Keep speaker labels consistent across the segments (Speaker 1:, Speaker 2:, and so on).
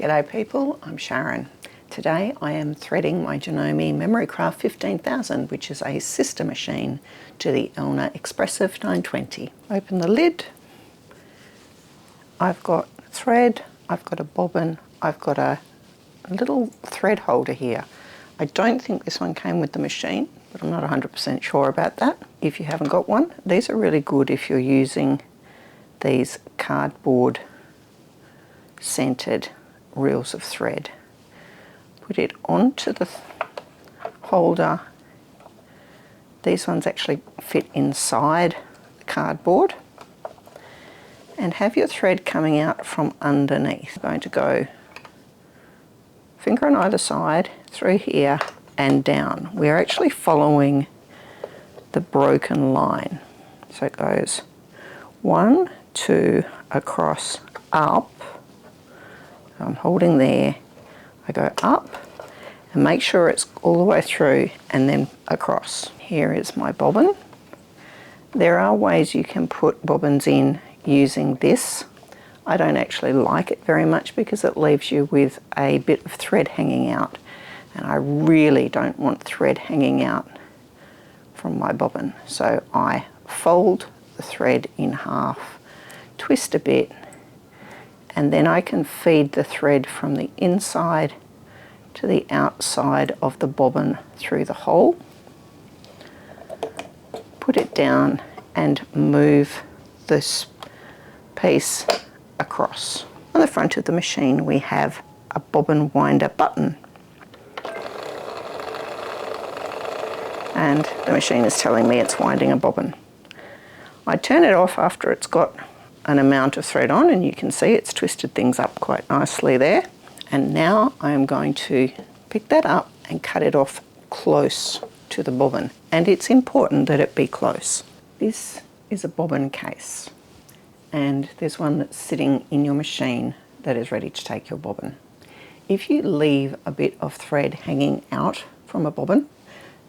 Speaker 1: G'day people, I'm Sharon. Today I am threading my Janome MC15000, which is a sister machine to the Elna Expressive 920. Open the lid. I've got thread, I've got a bobbin, I've got a little thread holder here. I don't think this one came with the machine, but I'm not 100% sure about that. If you haven't got one, these are really good if you're using these cardboard scented reels of thread. Put it onto the holder. These ones actually fit inside the cardboard, and have your thread coming out from underneath. I'm going to go finger on either side through here and down. We're actually following the broken line, so it goes 1, 2 across, up. I'm holding there, I go up and make sure it's all the way through and then across. Here is my bobbin. There are ways you can put bobbins in using this. I don't actually like it very much because it leaves you with a bit of thread hanging out, and I really don't want thread hanging out from my bobbin. So I fold the thread in half, twist a bit, and then I can feed the thread from the inside to the outside of the bobbin through the hole. Put it down and move this piece across. On the front of the machine we have a bobbin winder button, and the machine is telling me it's winding a bobbin. I turn it off after it's got an amount of thread on, and you can see it's twisted things up quite nicely there. And now I am going to pick that up and cut it off close to the bobbin, and it's important that it be close. This is a bobbin case, and there's one that's sitting in your machine that is ready to take your bobbin. If you leave a bit of thread hanging out from a bobbin,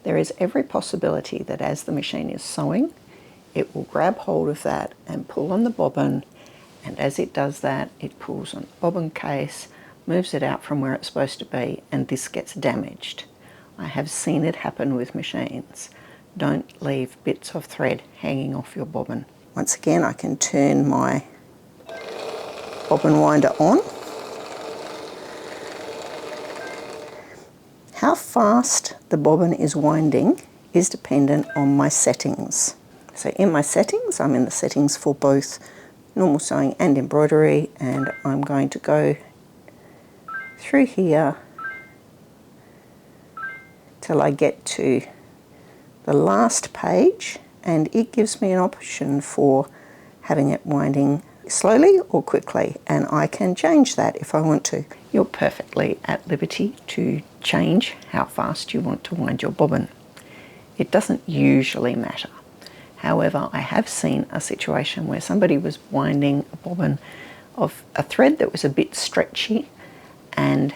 Speaker 1: there is every possibility that as the machine is sewing, it will grab hold of that and pull on the bobbin, and as it does that, it pulls on the bobbin case, moves it out from where it's supposed to be, and this gets damaged. I have seen it happen with machines. Don't leave bits of thread hanging off your bobbin. Once again, I can turn my bobbin winder on. How fast the bobbin is winding is dependent on my settings. So in my settings, I'm in the settings for both normal sewing and embroidery, and I'm going to go through here till I get to the last page, and it gives me an option for having it winding slowly or quickly, and I can change that if I want to. You're perfectly at liberty to change how fast you want to wind your bobbin. It doesn't usually matter. However, I have seen a situation where somebody was winding a bobbin of a thread that was a bit stretchy, and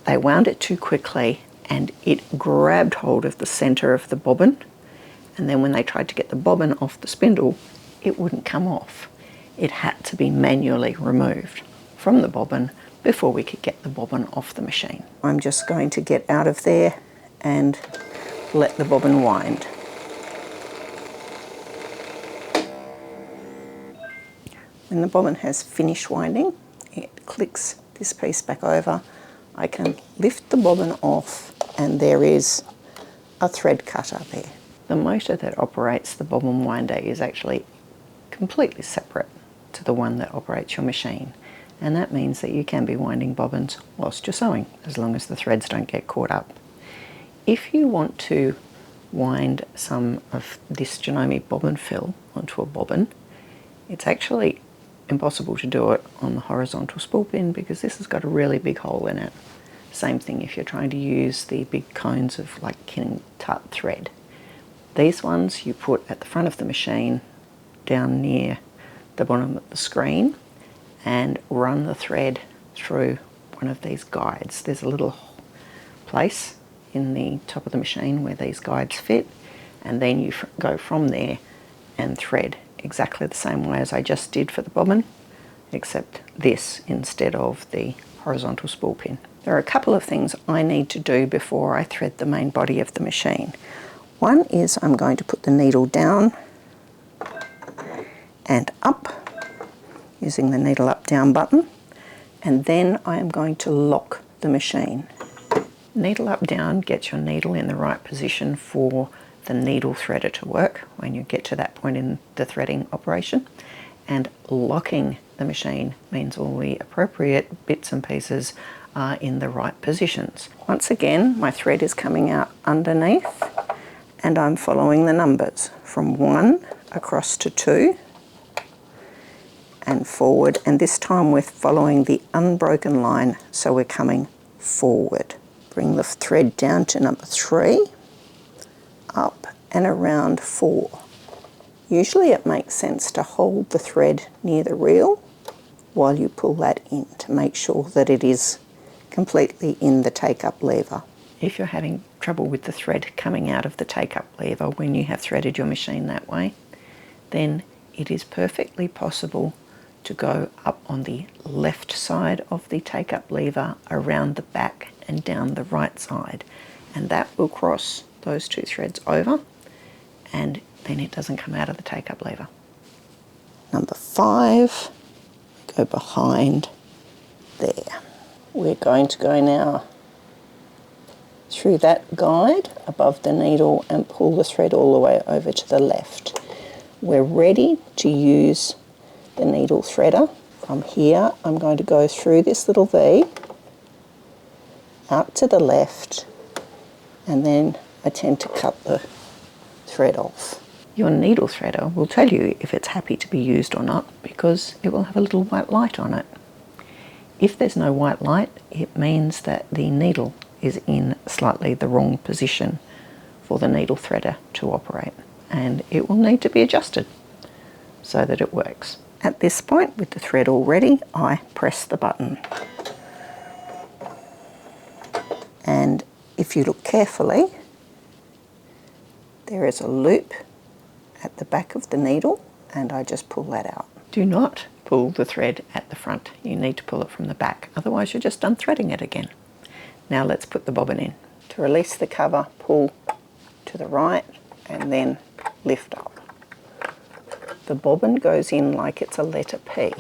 Speaker 1: they wound it too quickly and it grabbed hold of the center of the bobbin, and then when they tried to get the bobbin off the spindle, it wouldn't come off. It had to be manually removed from the bobbin before we could get the bobbin off the machine. I'm just going to get out of there and let the bobbin wind. When the bobbin has finished winding, it clicks this piece back over. I can lift the bobbin off, and there is a thread cutter there. The motor that operates the bobbin winder is actually completely separate to the one that operates your machine, and that means that you can be winding bobbins whilst you're sewing, as long as the threads don't get caught up. If you want to wind some of this Janome bobbin fill onto a bobbin, it's actually impossible to do it on the horizontal spool pin because this has got a really big hole in it. Same thing if you're trying to use the big cones of like King Tut thread. These ones you put at the front of the machine down near the bottom of the screen and run the thread through one of these guides. There's a little place in the top of the machine where these guides fit, and then you go from there and thread exactly the same way as I just did for the bobbin, except this instead of the horizontal spool pin. There are a couple of things I need to do before I thread the main body of the machine. One is I'm going to put the needle down and up using the needle up down button, and then I am going to lock the machine. Needle up down gets your needle in the right position for the needle threader to work when you get to that point in the threading operation, and locking the machine means all the appropriate bits and pieces are in the right positions. Once again, my thread is coming out underneath and I'm following the numbers from 1 across to 2 and forward, and this time we're following the unbroken line, so we're coming forward. Bring the thread down to number 3, up and around 4. Usually it makes sense to hold the thread near the reel while you pull that in to make sure that it is completely in the take-up lever. If you're having trouble with the thread coming out of the take-up lever when you have threaded your machine that way, then it is perfectly possible to go up on the left side of the take-up lever, around the back and down the right side, and that will cross those 2 threads over, and then it doesn't come out of the take-up lever. Number 5, go behind there. We're going to go now through that guide above the needle and pull the thread all the way over to the left. We're ready to use the needle threader. From here I'm going to go through this little V, out to the left, and then I tend to cut the thread off. Your needle threader will tell you if it's happy to be used or not, because it will have a little white light on it. If there's no white light, it means that the needle is in slightly the wrong position for the needle threader to operate, and it will need to be adjusted so that it works. At this point, with the thread all ready, I press the button. And if you look carefully, there is a loop at the back of the needle, and I just pull that out. Do not pull the thread at the front. You need to pull it from the back, otherwise you're just unthreading it again. Now let's put the bobbin in. To release the cover, pull to the right and then lift up. The bobbin goes in like it's a letter P.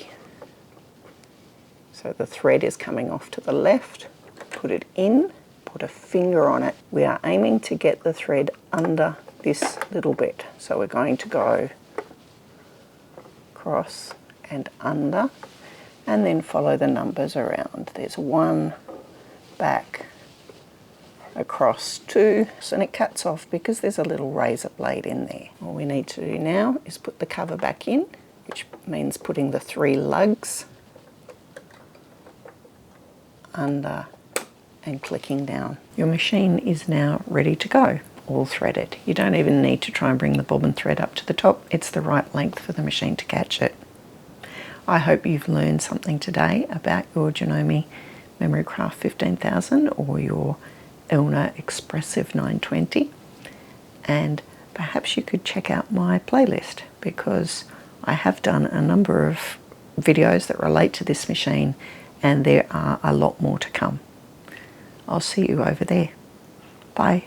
Speaker 1: So the thread is coming off to the left, put it in, put a finger on it. We are aiming to get the thread under this little bit. So we're going to go across and under, and then follow the numbers around. There's 1, back, across 2, and it cuts off because there's a little razor blade in there. All we need to do now is put the cover back in, which means putting the 3 lugs under and clicking down. Your machine is now ready to go, all threaded. You don't even need to try and bring the bobbin thread up to the top. It's the right length for the machine to catch it. I hope you've learned something today about your Janome MemoryCraft 15000 or your Elna Expressive 920, and perhaps you could check out my playlist, because I have done a number of videos that relate to this machine, and there are a lot more to come. I'll see you over there. Bye.